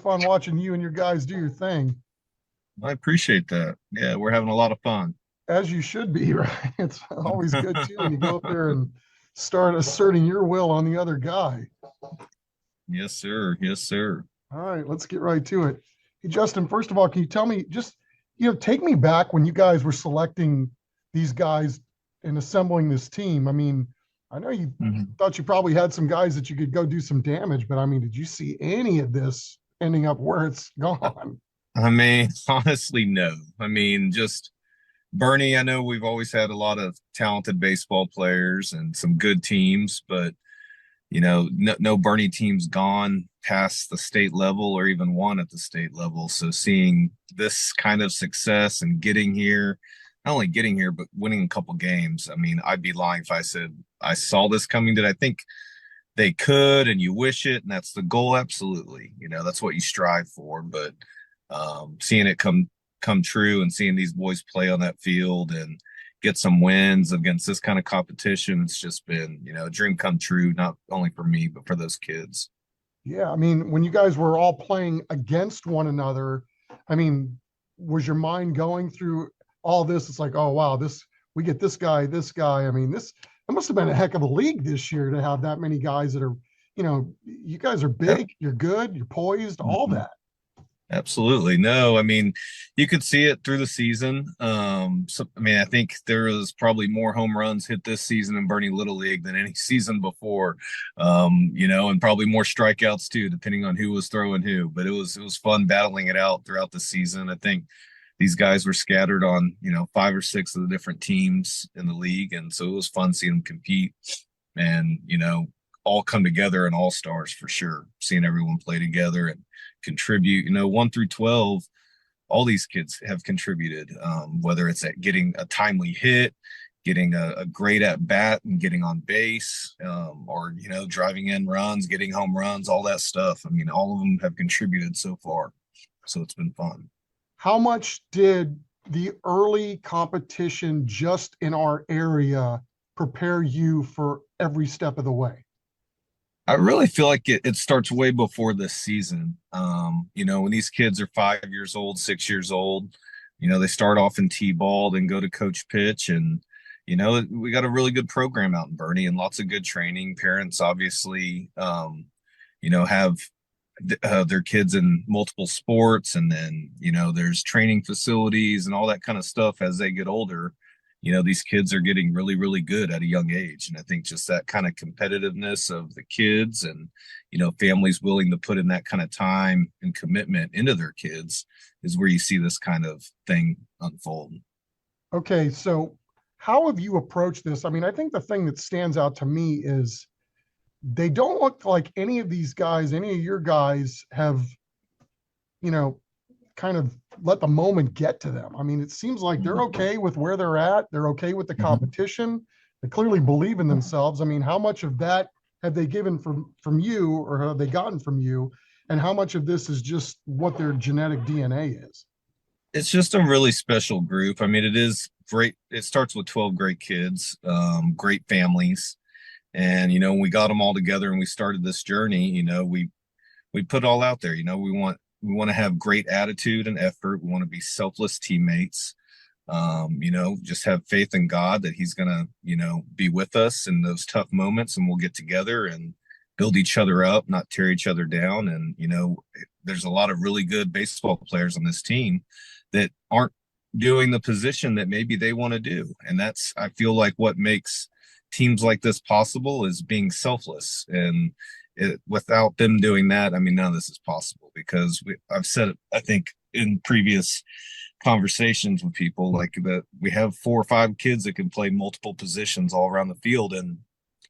fun watching you and your guys do your thing, I appreciate that. Yeah, we're having a lot of fun. as you should be, right? It's always good too when you go up there and start asserting your will on the other guy. Yes, sir. Yes, sir. All right, let's get right to it. Hey, Justin, first of all, can you tell me just, take me back when you guys were selecting these guys and assembling this team? I mean, I know you Mhm. thought you probably had some guys that you could go do some damage, but I mean, did you see any of this ending up where it's gone? I mean, honestly, no. I mean, just Bernie, I know we've always had a lot of talented baseball players and some good teams, but no Bernie team's gone past the state level or even won at the state level. So seeing this kind of success and getting here, not only getting here, but winning a couple games. I mean, I'd be lying if I said I saw this coming. Did I think they could and you wish it and that's the goal? Absolutely. That's what you strive for. But seeing it come true and seeing these boys play on that field and get some wins against this kind of competition, it's just been, a dream come true, not only for me, but for those kids. Yeah, I mean, when you guys were all playing against one another, I mean, was your mind going through all this? It's like, oh wow, this we get this guy, this guy. I mean, this it must have been a heck of a league this year to have that many guys that are, you guys are Yep. big, you're good, you're poised, all Mhm. that. Absolutely. No, I mean, you could see it through the season. So, I mean, I think there was probably more home runs hit this season in Boerne Little League than any season before. And probably more strikeouts too, depending on who was throwing who. But it was fun battling it out throughout the season. I think these guys were scattered on, five or six of the different teams in the league, and so it was fun seeing them compete and all come together and all stars for sure. Seeing everyone play together and contribute. 1 through 12, all these kids have contributed. Whether it's at getting a timely hit, getting a great at bat, and getting on base, or driving in runs, getting home runs, all that stuff. I mean, all of them have contributed so far, so it's been fun. How much did the early competition just in our area prepare you for every step of the way? I really feel like it starts way before this season. When these kids are 5 years old, 6 years old, they start off in T-ball, then go to coach pitch. And, we got a really good program out in Bernie and lots of good training. Parents obviously, have their kids in multiple sports. And then, there's training facilities and all that kind of stuff as they get older. These kids are getting really, really good at a young age. And I think just that kind of competitiveness of the kids and, families willing to put in that kind of time and commitment into their kids is where you see this kind of thing unfold. Okay, so how have you approached this? I mean, I think the thing that stands out to me is they don't look like any of these guys, any of your guys have, you know, kind of let the moment get to them. I mean, it seems like they're okay with where they're at. They're okay with the Mhm. competition. They clearly believe in themselves. I mean, how much of that have they given from you or have they gotten from you? And how much of this is just what their genetic DNA is? It's just a really special group. I mean, it is great. It starts with 12 great kids, great families. And, when we got them all together and we started this journey, we put all out there. We want to have great attitude and effort. We want to be selfless teammates. Just have faith in God that He's gonna, be with us in those tough moments, and we'll get together and build each other up, not tear each other down. And there's a lot of really good baseball players on this team that aren't doing the position that maybe they want to do, and that's I feel like what makes teams like this possible is being selfless and without them doing that, I mean, none of this is possible because I've said it, I think, in previous conversations with people like that we have 4 or 5 kids that can play multiple positions all around the field, and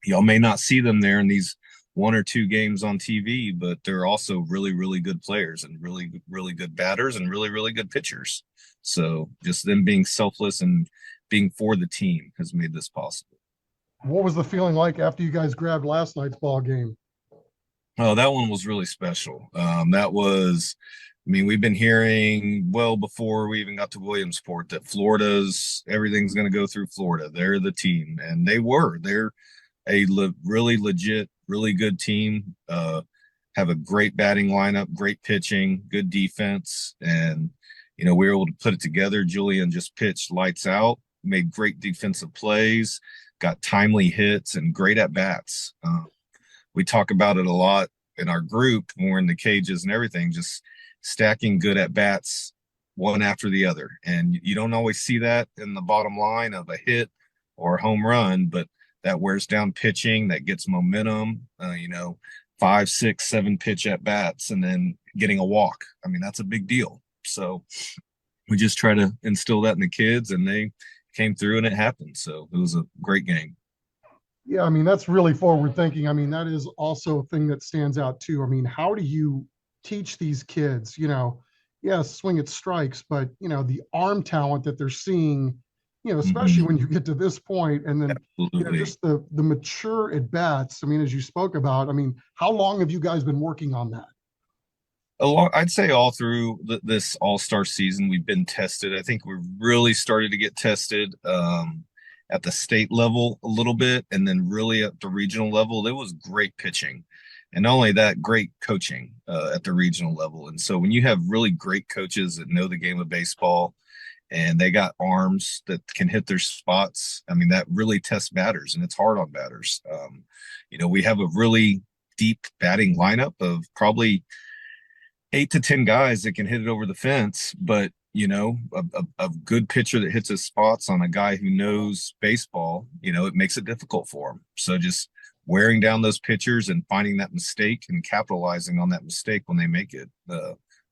y'all may not see them there in these 1 or 2 games on TV, but they're also really, really good players and really, really good batters and really, really good pitchers. So just them being selfless and being for the team has made this possible. What was the feeling like after you guys grabbed last night's ball game? Oh, that one was really special. That was, I mean, we've been hearing well before we even got to Williamsport that Florida's everything's going to go through Florida. They're the team, and they were. They're a really legit, really good team. have a great batting lineup, great pitching, good defense, and we were able to put it together. Julian just pitched lights out, made great defensive plays, got timely hits, and great at bats. We talk about it a lot in our group when we're in the cages and everything, just stacking good at bats one after the other. And you don't always see that in the bottom line of a hit or a home run, but that wears down pitching, that gets momentum, 5, 6, 7 pitch at bats and then getting a walk. I mean, that's a big deal. So we just try to instill that in the kids, and they came through and it happened. So it was a great game. Yeah, I mean, that's really forward thinking. I mean, that is also a thing that stands out too. I mean, how do you teach these kids, yeah, swing at strikes, but the arm talent that they're seeing, especially Mhm. when you get to this point, and then, Absolutely. just the mature at bats. I mean, as you spoke about, I mean, how long have you guys been working on that? I'd say all through this all-star season, we've been tested. I think we really started to get tested at the state level a little bit, and then really at the regional level. There was great pitching, and not only that, great coaching at the regional level. And so when you have really great coaches that know the game of baseball and they got arms that can hit their spots, I mean, that really tests batters, and it's hard on batters. We have a really deep batting lineup of probably 8 to 10 guys that can hit it over the fence, but a good pitcher that hits his spots on a guy who knows baseball, it makes it difficult for him. So just wearing down those pitchers and finding that mistake and capitalizing on that mistake when they make it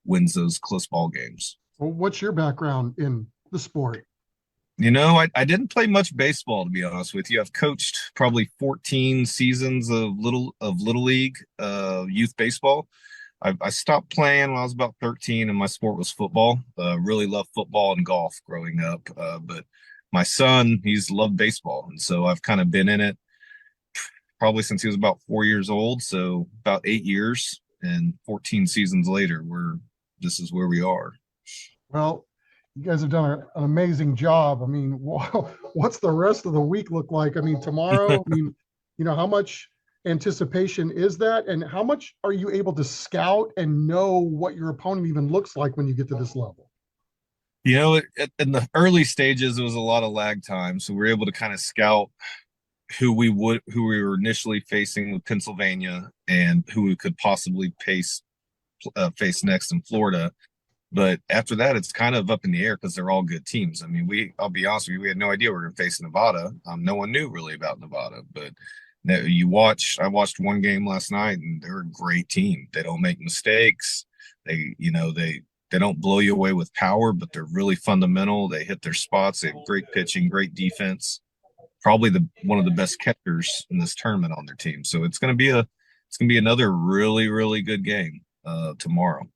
wins those close ball games. Well, what's your background in the sport? I didn't play much baseball, to be honest with you. I've coached probably 14 seasons of little league youth baseball. I stopped playing when I was about 13, and my sport was football. Really loved football and golf growing up. But my son, he's loved baseball, and so I've kind of been in it probably since he was about 4 years old. So about 8 years, and 14 seasons later, this is where we are. Well, you guys have done an amazing job. I mean, what's the rest of the week look like? I mean, tomorrow, I mean, how much anticipation is that? And how much are you able to scout and know what your opponent even looks like when you get to this level? In the early stages, it was a lot of lag time, so we were able to kind of scout who we were initially facing with Pennsylvania and who we could possibly face next in Florida. But after that, it's kind of up in the air because they're all good teams. I mean, I'll be honest with you, we had no idea we were going to face Nevada. No one knew really about Nevada, but I watched one game last night, and they're a great team. They don't make mistakes. They don't blow you away with power, but they're really fundamental. They hit their spots. They have great pitching, great defense. Probably one of the best catchers in this tournament on their team. So it's gonna be another really, really good game tomorrow.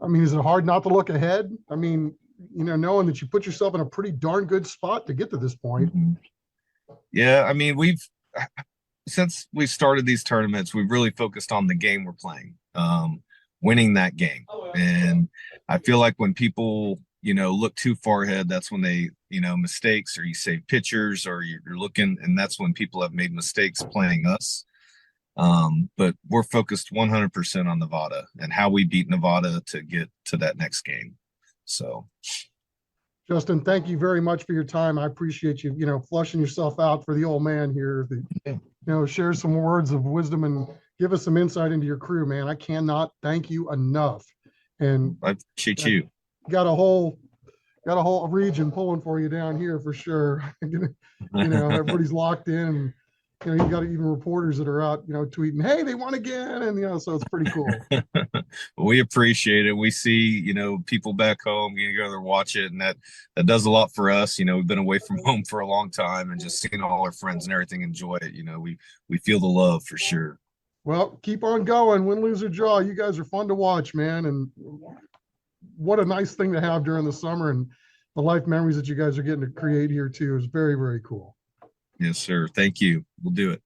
I mean, is it hard not to look ahead? I mean, knowing that you put yourself in a pretty darn good spot to get to this point. Mhm. Yeah, I mean, since we started these tournaments, we've really focused on the game we're playing, winning that game. And I feel like when people, look too far ahead, that's when they, mistakes, or you save pitchers, or you're looking, and that's when people have made mistakes playing us. But we're focused 100% on Nevada and how we beat Nevada to get to that next game. So, Justin, thank you very much for your time. I appreciate you, flushing yourself out for the old man here. yeah, Share some words of wisdom and give us some insight into your crew, man. I cannot thank you enough. And I appreciate you. got a whole region pulling for you down here for sure. Everybody's locked in, and you got even reporters that are out, tweeting, "Hey, they won again," and so it's pretty cool. We appreciate it. We see, people back home getting together to watch it, and that does a lot for us. We've been away from home for a long time, and just seeing all our friends and everything enjoy it. We feel the love for sure. Well, keep on going, win, lose, or draw. You guys are fun to watch, man, and what a nice thing to have during the summer, and the life memories that you guys are getting to create here too is very, very cool. Yes, sir. Thank you. We'll do it.